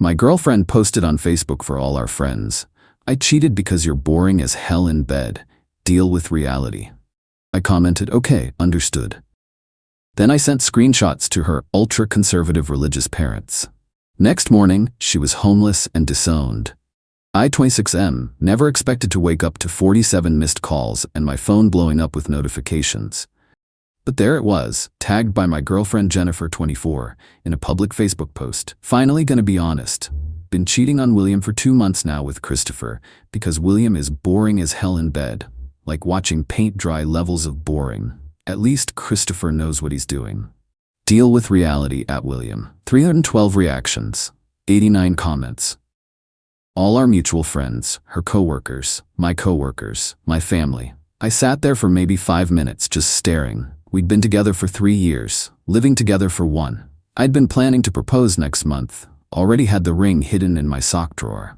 My girlfriend posted on Facebook for all our friends. I cheated because you're boring as hell in bed. Deal with reality. I commented, okay, understood. Then I sent screenshots to her ultra-conservative religious parents. Next morning, she was homeless and disowned. I, 26M, never expected to wake up to 47 missed calls and my phone blowing up with notifications. But there it was, tagged by my girlfriend Jennifer, 24, in a public Facebook post. Finally gonna be honest. Been cheating on William for 2 months now with Christopher because William is boring as hell in bed. Like watching paint dry levels of boring. At least Christopher knows what he's doing. Deal with reality at William. 312 reactions. 89 comments. All our mutual friends, her coworkers, my family. I sat there for maybe 5 minutes just staring. We'd been together for 3 years, living together for 1. I'd been planning to propose next month, already had the ring hidden in my sock drawer.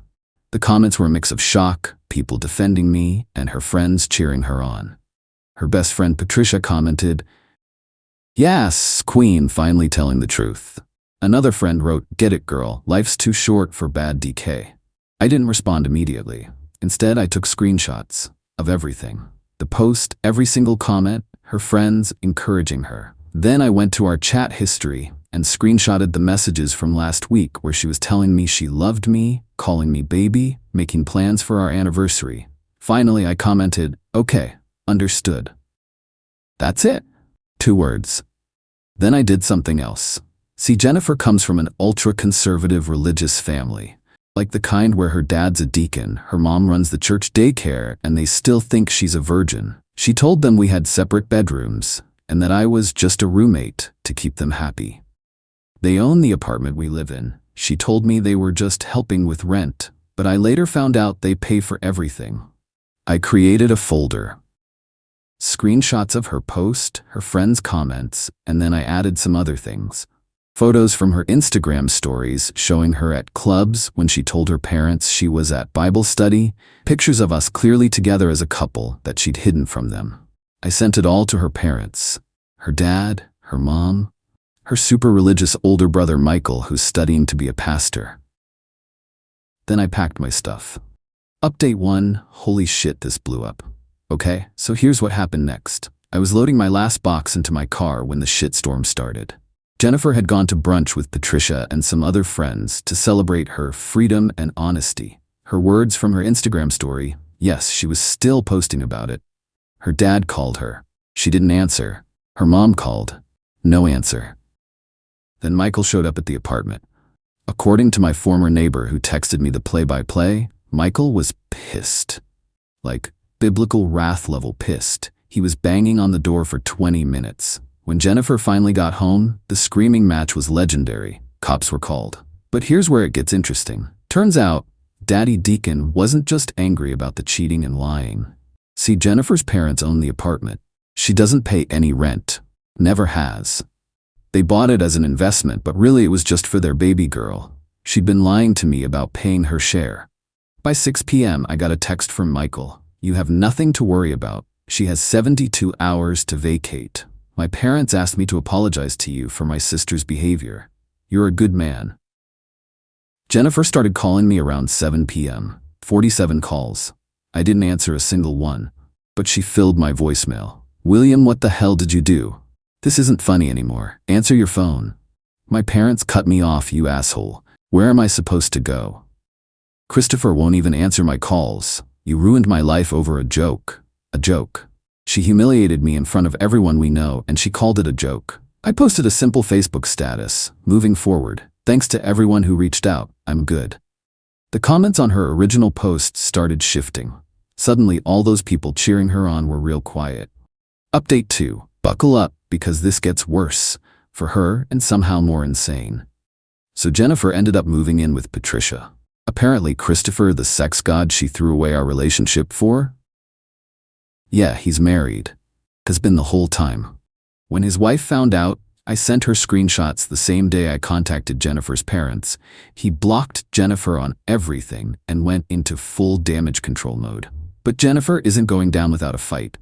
The comments were a mix of shock, people defending me, and her friends cheering her on. Her best friend Patricia commented, "Yes, queen, finally telling the truth." Another friend wrote, "Get it, girl, life's too short for bad DK." I didn't respond immediately. Instead, I took screenshots of everything. The post, every single comment, her friends encouraging her. Then I went to our chat history and screenshotted the messages from last week where she was telling me she loved me, calling me baby, making plans for our anniversary. Finally, I commented, okay, understood. That's it. 2 words. Then I did something else. See, Jennifer comes from an ultra-conservative religious family. Like the kind where her dad's a deacon, her mom runs the church daycare, and they still think she's a virgin. She told them we had separate bedrooms, and that I was just a roommate to keep them happy. They own the apartment we live in. She told me they were just helping with rent, but I later found out they pay for everything. I created a folder. Screenshots of her post, her friends' comments, and then I added some other things. Photos from her Instagram stories showing her at clubs when she told her parents she was at Bible study, pictures of us clearly together as a couple that she'd hidden from them. I sent it all to her parents, her dad, her mom, her super religious older brother Michael, who's studying to be a pastor. Then I packed my stuff. Update 1, holy shit, this blew up. Okay, so here's what happened next. I was loading my last box into my car when the shitstorm started. Jennifer had gone to brunch with Patricia and some other friends to celebrate her freedom and honesty. Her words from her Instagram story, yes, she was still posting about it. Her dad called her. She didn't answer. Her mom called. No answer. Then Michael showed up at the apartment. According to my former neighbor who texted me the play-by-play, Michael was pissed. Like, biblical wrath level pissed. He was banging on the door for 20 minutes. When Jennifer finally got home, the screaming match was legendary. Cops were called. But here's where it gets interesting. Turns out, Daddy Deacon wasn't just angry about the cheating and lying. See, Jennifer's parents own the apartment. She doesn't pay any rent. Never has. They bought it as an investment, but really it was just for their baby girl. She'd been lying to me about paying her share. By 6 p.m., I got a text from Michael. You have nothing to worry about. She has 72 hours to vacate. My parents asked me to apologize to you for my sister's behavior. You're a good man. Jennifer started calling me around 7 p.m. 47 calls. I didn't answer a single one, but she filled my voicemail. William, what the hell did you do? This isn't funny anymore. Answer your phone. My parents cut me off, you asshole. Where am I supposed to go? Christopher won't even answer my calls. You ruined my life over a joke. A joke. She humiliated me in front of everyone we know, and she called it a joke. I posted a simple Facebook status. Moving forward. Thanks to everyone who reached out. I'm good. The comments on her original post started shifting. Suddenly, all those people cheering her on were real quiet. Update 2. Buckle up, because this gets worse. For her, and somehow more insane. So Jennifer ended up moving in with Patricia. Apparently Christopher, the sex god she threw away our relationship for? Yeah, he's married. Has been the whole time. When his wife found out, I sent her screenshots the same day I contacted Jennifer's parents. He blocked Jennifer on everything and went into full damage control mode. But Jennifer isn't going down without a fight.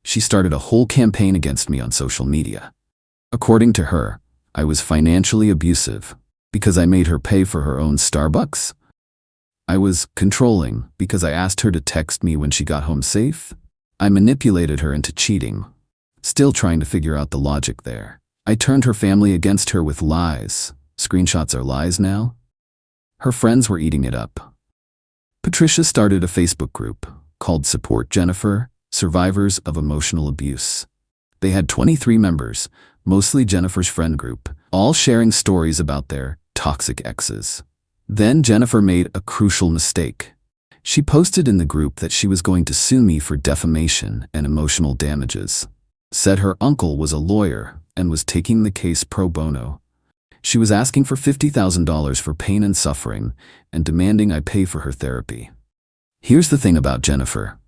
She started a whole campaign against me on social media. According to her, I was financially abusive Because I made her pay for her own Starbucks? I was controlling because I asked her to text me when she got home safe? I manipulated her into cheating. Still trying to figure out the logic there. I turned her family against her with lies. Screenshots are lies now? Her friends were eating it up. Patricia started a Facebook group called Support Jennifer, Survivors of Emotional Abuse. They had 23 members, mostly Jennifer's friend group, all sharing stories about their toxic exes. Then Jennifer made a crucial mistake. She posted in the group that she was going to sue me for defamation and emotional damages. Said her uncle was a lawyer and was taking the case pro bono. She was asking for $50,000 for pain and suffering and demanding I pay for her therapy. Here's the thing about Jennifer.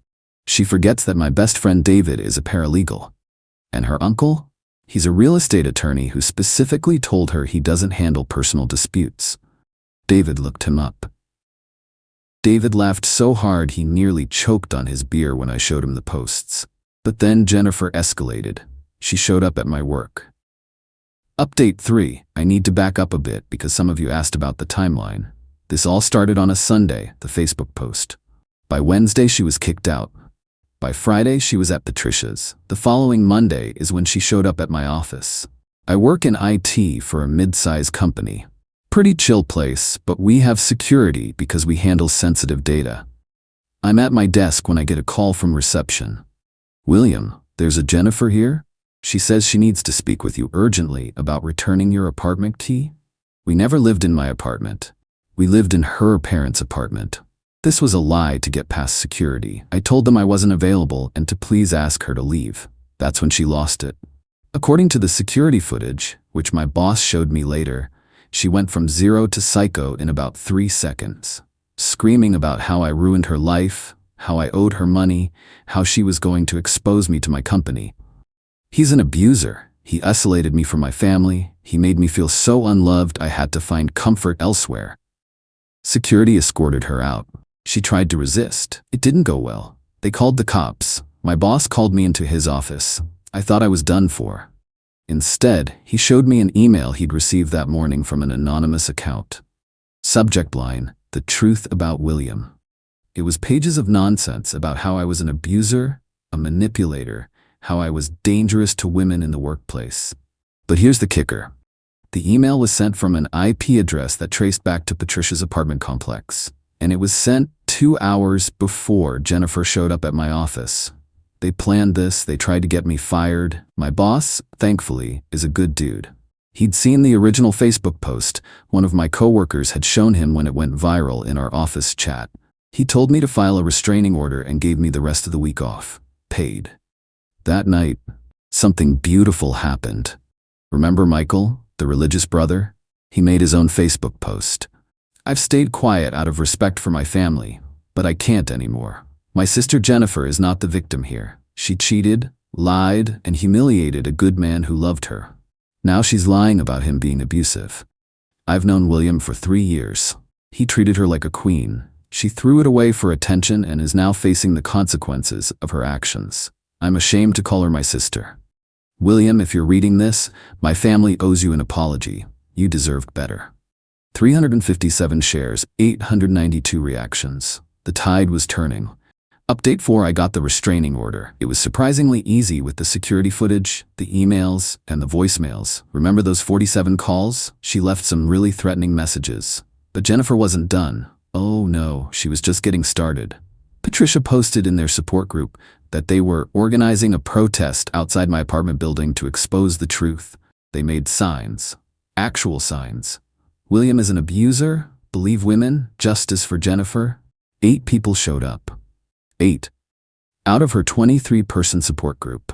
She forgets that my best friend David is a paralegal. And her uncle? He's a real estate attorney who specifically told her he doesn't handle personal disputes. David looked him up. David laughed so hard he nearly choked on his beer when I showed him the posts. But then Jennifer escalated. She showed up at my work. Update 3. I need to back up a bit because some of you asked about the timeline. This all started on a Sunday, the Facebook post. By Wednesday, she was kicked out. By Friday, she was at Patricia's. The following Monday is when she showed up at my office. I work in IT for a mid-size company. Pretty chill place, but we have security because we handle sensitive data. I'm at my desk when I get a call from reception. William, there's a Jennifer here? She says she needs to speak with you urgently about returning your apartment key. We never lived in my apartment. We lived in her parents' apartment. This was a lie to get past security. I told them I wasn't available and to please ask her to leave. That's when she lost it. According to the security footage, which my boss showed me later, she went from 0 to psycho in about 3 seconds, screaming about how I ruined her life, how I owed her money, how she was going to expose me to my company. He's an abuser. He isolated me from my family. He made me feel so unloved I had to find comfort elsewhere. Security escorted her out. She tried to resist. It didn't go well. They called the cops. My boss called me into his office. I thought I was done for. Instead, he showed me an email he'd received that morning from an anonymous account. Subject line, The Truth About William. It was pages of nonsense about how I was an abuser, a manipulator, how I was dangerous to women in the workplace. But here's the kicker. The email was sent from an IP address that traced back to Patricia's apartment complex, and it was sent 2 hours before Jennifer showed up at my office. They planned this, they tried to get me fired. My boss, thankfully, is a good dude. He'd seen the original Facebook post. One of my coworkers had shown him when it went viral in our office chat. He told me to file a restraining order and gave me the rest of the week off, paid. That night, something beautiful happened. Remember Michael, the religious brother? He made his own Facebook post. I've stayed quiet out of respect for my family, but I can't anymore. My sister Jennifer is not the victim here. She cheated, lied, and humiliated a good man who loved her. Now she's lying about him being abusive. I've known William for 3 years. He treated her like a queen. She threw it away for attention and is now facing the consequences of her actions. I'm ashamed to call her my sister. William, if you're reading this, my family owes you an apology. You deserved better. 357 shares, 892 reactions. The tide was turning. Update 4, I got the restraining order. It was surprisingly easy with the security footage, the emails, and the voicemails. Remember those 47 calls? She left some really threatening messages. But Jennifer wasn't done. Oh no, she was just getting started. Patricia posted in their support group that they were organizing a protest outside my apartment building to expose the truth. They made signs. Actual signs. William is an abuser. Believe women. Justice for Jennifer. 8 people showed up. 8. Out of her 23-person support group.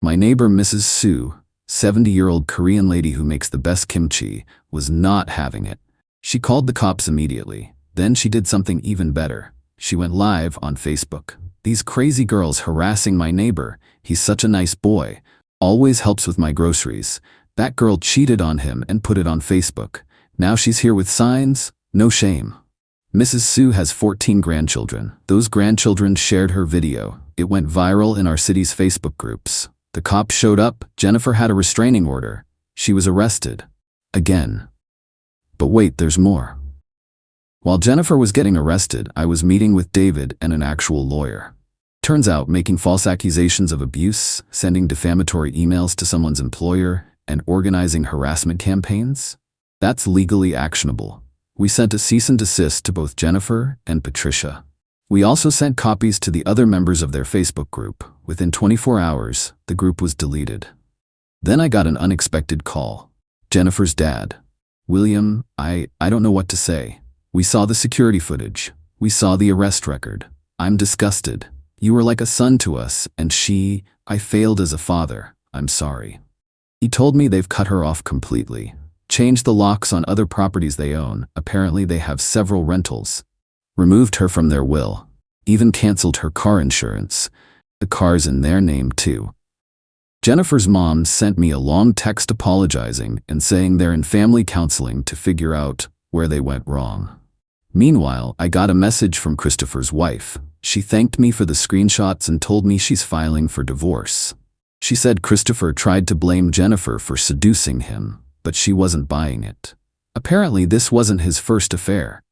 My neighbor Mrs. Sue, 70-year-old Korean lady who makes the best kimchi, was not having it. She called the cops immediately. Then she did something even better. She went live on Facebook. These crazy girls harassing my neighbor. He's such a nice boy. Always helps with my groceries. That girl cheated on him and put it on Facebook. Now she's here with signs. No shame. Mrs. Sue has 14 grandchildren. Those grandchildren shared her video. It went viral in our city's Facebook groups. The cops showed up. Jennifer had a restraining order. She was arrested. Again. But wait, there's more. While Jennifer was getting arrested, I was meeting with David and an actual lawyer. Turns out making false accusations of abuse, sending defamatory emails to someone's employer, and organizing harassment campaigns? That's legally actionable. We sent a cease and desist to both Jennifer and Patricia. We also sent copies to the other members of their Facebook group. Within 24 hours, the group was deleted. Then I got an unexpected call. Jennifer's dad. William, I don't know what to say. We saw the security footage. We saw the arrest record. I'm disgusted. You were like a son to us, and I failed as a father. I'm sorry. He told me they've cut her off completely. Changed the locks on other properties they own. Apparently they have several rentals. Removed her from their will. Even canceled her car insurance. The car's in their name too. Jennifer's mom sent me a long text apologizing and saying they're in family counseling to figure out where they went wrong. Meanwhile, I got a message from Christopher's wife. She thanked me for the screenshots and told me she's filing for divorce. She said Christopher tried to blame Jennifer for seducing him, but she wasn't buying it. Apparently, this wasn't his first affair.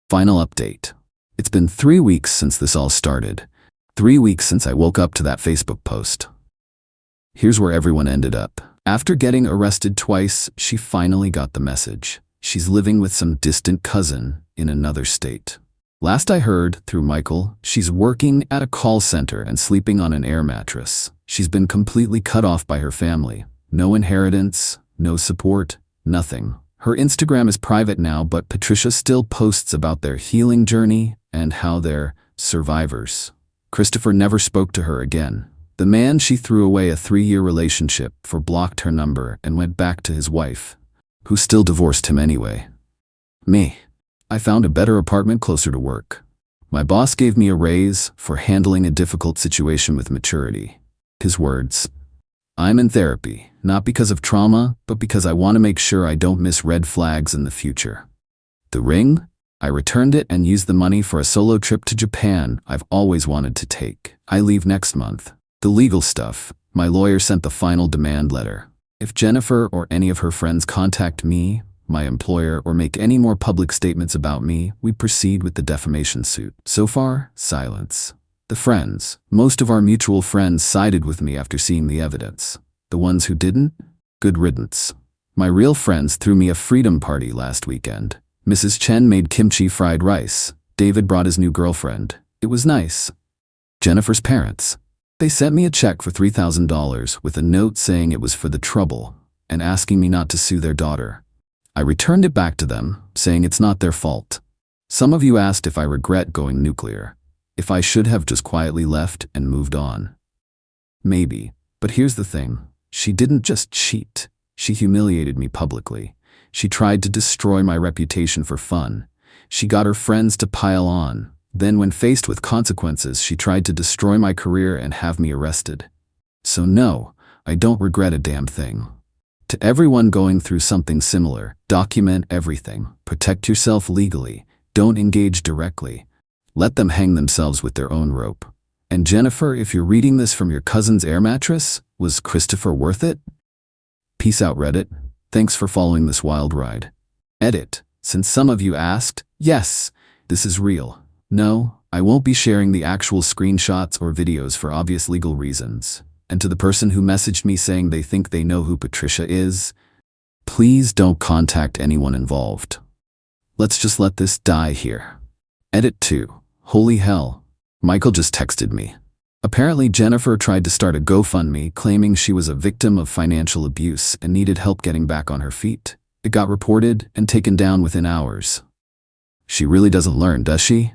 Final update. It's been 3 weeks since this all started. 3 weeks since I woke up to that Facebook post. Here's where everyone ended up. After getting arrested twice, she finally got the message. She's living with some distant cousin in another state. Last I heard, through Michael, she's working at a call center and sleeping on an air mattress. She's been completely cut off by her family. No inheritance, no support, nothing. Her Instagram is private now, but Patricia still posts about their healing journey and how they're survivors. Christopher never spoke to her again. The man she threw away a 3-year relationship for blocked her number and went back to his wife, who still divorced him anyway. Me. I found a better apartment closer to work. My boss gave me a raise for handling a difficult situation with maturity. His words. I'm in therapy, not because of trauma, but because I want to make sure I don't miss red flags in the future. The ring? I returned it and used the money for a solo trip to Japan I've always wanted to take. I leave next month. The legal stuff. My lawyer sent the final demand letter. If Jennifer or any of her friends contact me, my employer, or make any more public statements about me, we proceed with the defamation suit. So far, silence. The friends. Most of our mutual friends sided with me after seeing the evidence. The ones who didn't? Good riddance. My real friends threw me a freedom party last weekend. Mrs. Chen made kimchi fried rice. David brought his new girlfriend. It was nice. Jennifer's parents. They sent me a check for $3,000 with a note saying it was for the trouble and asking me not to sue their daughter. I returned it back to them, saying it's not their fault. Some of you asked if I regret going nuclear, if I should have just quietly left and moved on. Maybe, but here's the thing. She didn't just cheat. She humiliated me publicly. She tried to destroy my reputation for fun. She got her friends to pile on. Then when faced with consequences, she tried to destroy my career and have me arrested. So no, I don't regret a damn thing. To everyone going through something similar, document everything. Protect yourself legally. Don't engage directly. Let them hang themselves with their own rope. And Jennifer, if you're reading this from your cousin's air mattress, was Christopher worth it? Peace out, Reddit. Thanks for following this wild ride. Edit. Since some of you asked, yes, this is real. No, I won't be sharing the actual screenshots or videos for obvious legal reasons. And to the person who messaged me saying they think they know who Patricia is, please don't contact anyone involved. Let's just let this die here. Edit 2. Holy hell. Michael just texted me. Apparently Jennifer tried to start a GoFundMe claiming she was a victim of financial abuse and needed help getting back on her feet. It got reported and taken down within hours. She really doesn't learn, does she?